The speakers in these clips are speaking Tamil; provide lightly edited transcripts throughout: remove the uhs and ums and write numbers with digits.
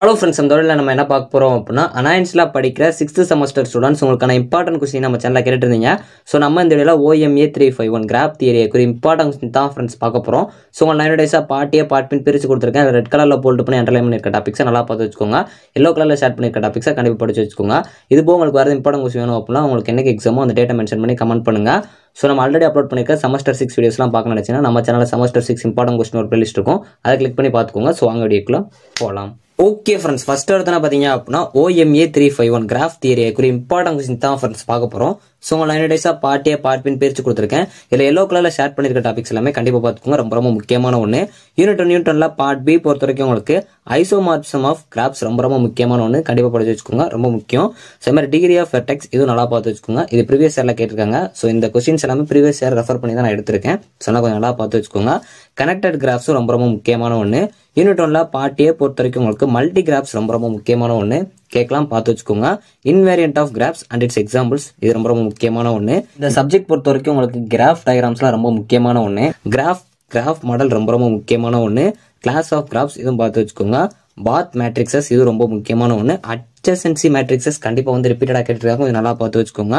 ஹலோ ஃப்ரெண்ட்ஸ், இந்த வீடியோவில் நம்ம என்ன பார்க்க போகிறோம் அப்படின்னா, அனாயன்ஸில் படிக்கிற 6th செமஸ்டர் ஸ்டூடெண்ட்ஸ் உங்களுக்கான இம்பார்ட்டன்ட் கொஸ்டின் நம்ம சேனலில் கேட்டுட்டு இருந்தீங்க. ஸோ நம்ம இந்த வீடியோவில் OMA 351 கிராஃப் தியரியை குறி இம்பார்ட்டன்ட் கொஸ்டின் தான் ஃப்ரெண்ட்ஸ் பார்க்க போகிறோம். ஸோ உங்கள் 9 டேஸாக பார்ட்டியை பார்ட் பிரித்து கொடுத்துருக்கேன். ரெட் கலரில் போல்ட் பண்ணி அண்டர்லைன் பண்ணியிருக்க டாபிக்ஸை நல்லா பார்த்து வச்சுக்கோங்க. எல்லோ கலரில் ஷேர் பண்ணியிருக்க டாபிக்ஸை கண்டிப்பாக படிச்சு வச்சுக்கோங்க. இது போக உங்களுக்கு வேறு இம்பார்ட்டன்ட் கொஸ்டின் வேணும் அப்படின்னா உங்களுக்கு என்னைக்கு எக்ஸாமோ அந்த டேட்டை மென்ஷன் பண்ணி கமெண்ட் பண்ணுங்கள். ஸோ நம்ம ஆல்ரெடி அப்லோட் பண்ணியிருக்க செமஸ்டர் 6 வீடியோஸ்லாம் பார்க்க நினச்சிங்கன்னா நம்ம சேனலில் செமஸ்டர் 6 இம்பார்ட்டன்ட் கொஸ்டின் ஒரு பிளேலிஸ்ட் இருக்கும். அதை கிளிக் பண்ணி பார்த்துக்கோங்க. ஸோ வாங்க வீடியோக்குள்ள போகலாம். ஓகே ஃப்ரெண்ட்ஸ், ஃபர்ஸ்ட் எடுத்தனா பார்த்தீங்க அப்படின்னா OMA 351 கிராஃப் தியரியை குறி இம்பார்ட்டன்ட் கொஸ்டின் தான் ஃப்ரெண்ட்ஸ் பார்க்க போகிறோம். ஸோ உங்கள் 9 டேஸாக பார்ட்டியை பார்ட் பிரித்து கொடுத்துருக்கேன். இதில் எல்லோ கலரில் ஷேர் பண்ணியிருக்க டாபிக்ஸ் எல்லாமே கண்டிப்பாக பார்த்துக்கோங்க. ரொம்ப ரொம்ப முக்கியமான ஒன்று. யூனிட் 1 பார்ட் பி பொறுத்த வரைக்கும் உங்களுக்கு ஐசோமார்பிசம் ஆஃப் கிராஃப்ஸ் ரொம்ப முக்கியமான ஒன்று. கண்டிப்பாக படிச்சு வச்சுக்கோங்க, ரொம்ப முக்கியம். ஸோ இது மாதிரி டிகிரி ஆஃப் வெர்டெக்ஸ் இதுவும் நல்லா பார்த்து வச்சுக்கோங்க. இது ப்ரீவியஸ் இயரில் கேட்டிருக்காங்க. ஸோ இந்த கொஸ்டின்ஸ் எல்லாமே ப்ரீவியஸ் இயர் ரெஃபர் பண்ணி தான் நான் எடுத்திருக்கேன். ஸோ கொஞ்சம் நல்லா பார்த்து வச்சுக்கோங்க. கனெக்டட் கிராஃப்ஸும் ரொம்ப முக்கியமான ஒன்று. யூனிட் 1 பார்ட் ஏ பொறுத்த வரைக்கும் உங்களுக்கு மல்டி கிராஃப்ஸ் ரொம்ப முக்கியமான ஒன்று. கேட்கலாம், பார்த்து வச்சுக்கோங்க. Invariant of graphs and its examples இது ரொம்ப முக்கியமான ஒன்று. இந்த சப்ஜெக்ட் பொறுத்த வரைக்கும் உங்களுக்கு கிராஃப் டயக்ராம்ஸ்லாம் ரொம்ப முக்கியமான ஒன்று. கிராஃப் மாடல் ரொம்ப முக்கியமான ஒன்று. கிளாஸ் ஆஃப் கிராஃப்ஸ் இதுவும் பார்த்து வச்சுக்கோங்க. பாத் மேட்ரிக்ஸஸ் இது ரொம்ப முக்கியமான ஒன்று. அட்ஜசன்சி மேட்ரிக்ஸஸ் கண்டிப்பாக வந்து ரிப்பீட்டடாக கேட்டிருக்காங்க, கொஞ்சம் நல்லா பார்த்து வச்சுக்கோங்க.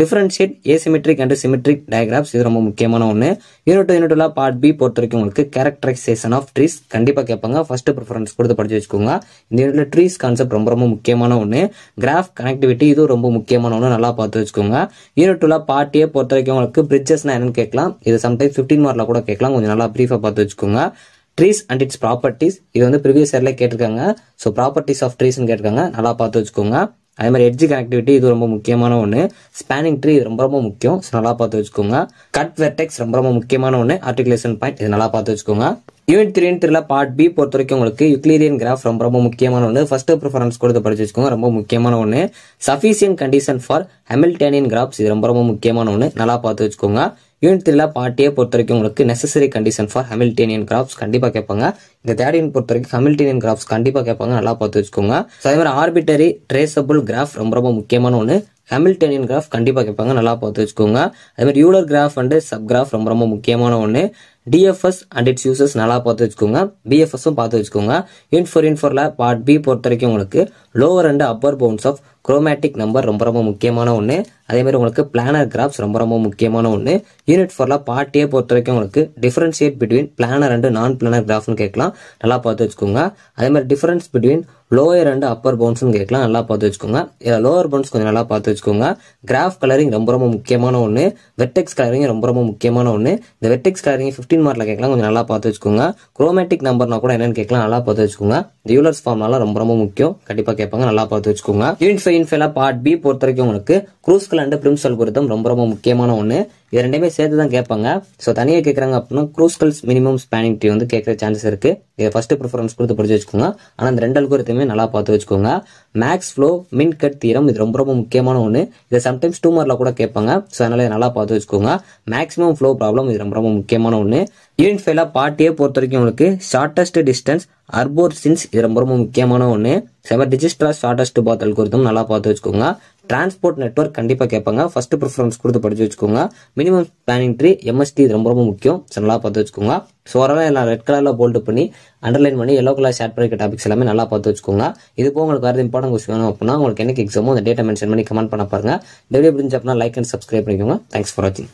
Differentiate asymmetric and symmetric diagrams இது ரொம்ப முக்கியமான ஒன்று. யூனிட் பார்ட் பி பொறுத்த வரைக்கும் உங்களுக்கு கேரக்டரைசேஷன் ஆஃப் ட்ரீஸ் கண்டிப்பாக கேட்பாங்க. ஃபர்ஸ்ட் ப்ரிஃபரன்ஸ் கொடுத்து படிச்சு வச்சுக்கோங்க. இந்த யூனிட்ல ட்ரீஸ் கான்செப்ட் ரொம்ப முக்கியமான ஒன்று. கிராஃப் கனெக்டிவிட்டி இது ரொம்ப முக்கியமான ஒன்று, நல்லா பார்த்து வச்சுக்கோங்க. யூனிட் பார்ட் ஏ பொறுத்த வரைக்கும் உங்களுக்கு பிரிட்ஜஸ்னா என்னன்னு கேட்கலாம். இது சம்டைம்ஸ் 15 மார்க்ல கூட கேட்கலாம், கொஞ்சம் நல்லா ப்ரீஃபாக பார்த்து வச்சுக்கோங்க. ட்ரீஸ் அண்ட் இட்ஸ் ப்ராப்பர்ட்டிஸ் இது வந்து ப்ரீவியஸ் இயர்ல கேட்டிருக்காங்க. ஸோ ப்ராப்பர்ட்டிஸ் ஆஃப் ட்ரீஸ்ன்னு கேட்டிருக்காங்க, நல்லா பார்த்து வச்சுக்கோங்க. அதே மாதிரி எட்ஜ் கனெக்டிவிட்டி இது ரொம்ப முக்கியமான ஒன்று. ஸ்பேனிங் ட்ரீ இது ரொம்ப முக்கியம், ஸோ நல்லா பார்த்து வச்சுக்கோங்க. கட் வெர்டெக்ஸ் ரொம்ப முக்கியமான ஒன்று. ஆர்டிகுலேஷன் பாயிண்ட் இது நல்லா பார்த்து வச்சுக்கோங்க. யூனிட் 3 பார்ட் பி பொறுத்த வரைக்கும் உங்களுக்கு யூக்ளிடியன் கிராஃப் ரொம்ப முக்கியமான ஒன்று. ஃபர்ஸ்ட் ப்ரிஃபரன்ஸ் கொடுத்து படிச்சு வச்சுக்கோங்க, ரொம்ப முக்கியமான ஒன்று. Sufficient condition for Hamiltonian graphs இது ரொம்ப முக்கியமான ஒன்று, நல்லா பார்த்து வச்சுக்கோங்க. யூனிட் 3 பார்ட் ஏ பொறுத்த வரைக்கும் உங்களுக்கு necessary condition for Hamiltonian graphs கண்டிப்பாக கேட்பாங்க. இந்த தேர்ட் யூனிட் பொறுத்த வரைக்கும் ஹாமில்டோனியன் கிராஃப்ஸ் கண்டிப்பாக கேட்பாங்க, நல்லா பார்த்து வச்சுக்கோங்க. அதே மாதிரி ஆர்பிட்டரி ட்ரேசபிள் கிராஃப் ரொம்ப முக்கியமான ஒன்று. ஹாமில்டோனியன் கிராஃப் கண்டிப்பாக கேட்பாங்க, நல்லா பார்த்து வச்சுக்கோங்க. அதே மாதிரி Euler graph and sub graph ரொம்ப முக்கியமான ஒன்று. டிஎஃப்எஸ் அண்ட் இட்ஸ் யூசஸ் நல்லா பார்த்து வச்சுக்கோங்க. பிஎஃப்எஸும் பார்த்து வச்சுக்கோங்க. யூனிட் 4 பார்ட் பி பொறுத்த வரைக்கும் உங்களுக்கு lower and upper bounds of chromatic number ரொம்ப முக்கியமான ஒன்று. அதே மாதிரி உங்களுக்கு பிளானர் கிராஃப்ஸ் ரொம்ப முக்கியமான ஒன்று. யூனிட் 4 பார்ட் ஏ பொறுத்த வரைக்கும் உங்களுக்கு differentiate between planar and non planar கிராஃப்னு கேட்கலாம், நல்லா பார்த்து வச்சுக்கோங்க. அதே மாதிரி difference between lower and upper பவுண்ட்ஸ்னு கேட்கலாம், நல்லா பார்த்து வச்சுக்கோங்க. லோவர் பவுண்ட்ஸ் கொஞ்சம் நல்லா பார்த்து வச்சுக்கோங்க. கிராஃப் கலரிங் ரொம்ப முக்கியமான ஒன்று. வெர்டெக்ஸ் கலரிங் ரொம்ப முக்கியமான ஒன்று. இந்த வெர்டெக்ஸ் கலரிங் 15 மார்க்ல கேட்கலாம், கொஞ்சம் நல்லா பார்த்து வச்சுக்கோங்க. குரோமேட்டிக் நம்பர்னா கூட என்னன்னு கேட்கலாம், நல்லா பார்த்து வச்சுக்கோங்க. இந்த யூலர்ஸ் ஃபார்ம்னால ரொம்ப முக்கியம், கண்டிப்பாக கேட்பாங்க, நல்லா பார்த்து வச்சுக்கோங்க. யூனிட் 5 பார்ட் பி பொறுத்த வரைக்கும் உங்களுக்கு க்ரூஸ்கல் அண்ட் பிரிம்ஸ் அல்கோரிதம் ரொம்ப முக்கியமான ஒன்று. இது ரெண்டுமே சேர்த்து தான் கேட்பாங்க. ஸோ தனியாக கேட்குறாங்க அப்படின்னா க்ரூஸ்கல்ஸ் மினிமம் ஸ்பேனிங் ட்ரீ வந்து கேட்குற சான்சஸ் இருக்கு. இதை ஃபர்ஸ்ட் ப்ரிஃபரன்ஸ் கொடுத்து படிச்சு வச்சுக்கோங்க. ஆனால் இந்த 2 அல்கோரிதமே நல்லா பார்த்து வச்சுக்கோங்க. மேக்ஸ் ஃப்ளோ மின் கட் தீரம் இது ரொம்ப முக்கியமான ஒன்று. இதை சம்டைம்ஸ் 2 மார்க்ல கூட கேட்பாங்க. ஸோ அதனால நல்லா பார்த்து வச்சுக்கோங்க. மேக்ஸிமம் ஃப்ளோ ப்ராப்ளம் இது ரொம்ப முக்கியமான ஒன்று. யூனிட் 5 பார்ட் ஏ பொறுத்த வரைக்கும் உங்களுக்கு ஷார்டஸ்ட் டிஸ்டன்ஸ் அர்போர்சின்ஸ் இது ரொம்ப முக்கியமான ஒன்று. டிஜிஸ்ட்ரா ஷார்டஸ்ட் பாத் அல்கோரிதம் நல்லா பார்த்து வச்சுக்கோங்க. டிரான்ஸ்போர்ட் நெட்வொர்க் கண்டிப்பாக கேட்பாங்க, ஃபர்ஸ்ட் ப்ரிஃபரன்ஸ் கொடுத்து படிச்சு வச்சுக்கோங்க. மினிமம் ஸ்பேனிங் ட்ரீ MST இது ரொம்ப முக்கியம், நல்லா பார்த்து வச்சுக்கோங்க. ஸோ வரவே எல்லாம் ரெட் கலரில் போல்ட் பண்ணி அண்டர்லைன் பண்ணி எல்லோ கலர் ஷேர் பண்ணிக்க டாபிக்ஸ் எல்லாமே நல்லா பார்த்து வச்சுக்கோங்க. இது போக உங்களுக்கு வேறு இம்பார்ட்டன்ட் கொஸ்டின் வேணும் அப்படின்னா உங்களுக்கு என்னைக்கு எக்ஸாமோ அந்த டேட்டா மென்ஷன் பண்ணி கமெண்ட் பண்ண பாருங்க. இந்த வீடியோ புரிஞ்சு அப்படின்னா லைக் அண்ட் சப்ஸ்கிரைப் பண்ணிக்கோங்க. தேங்க்ஸ் ஃபார் வாட்சிங்.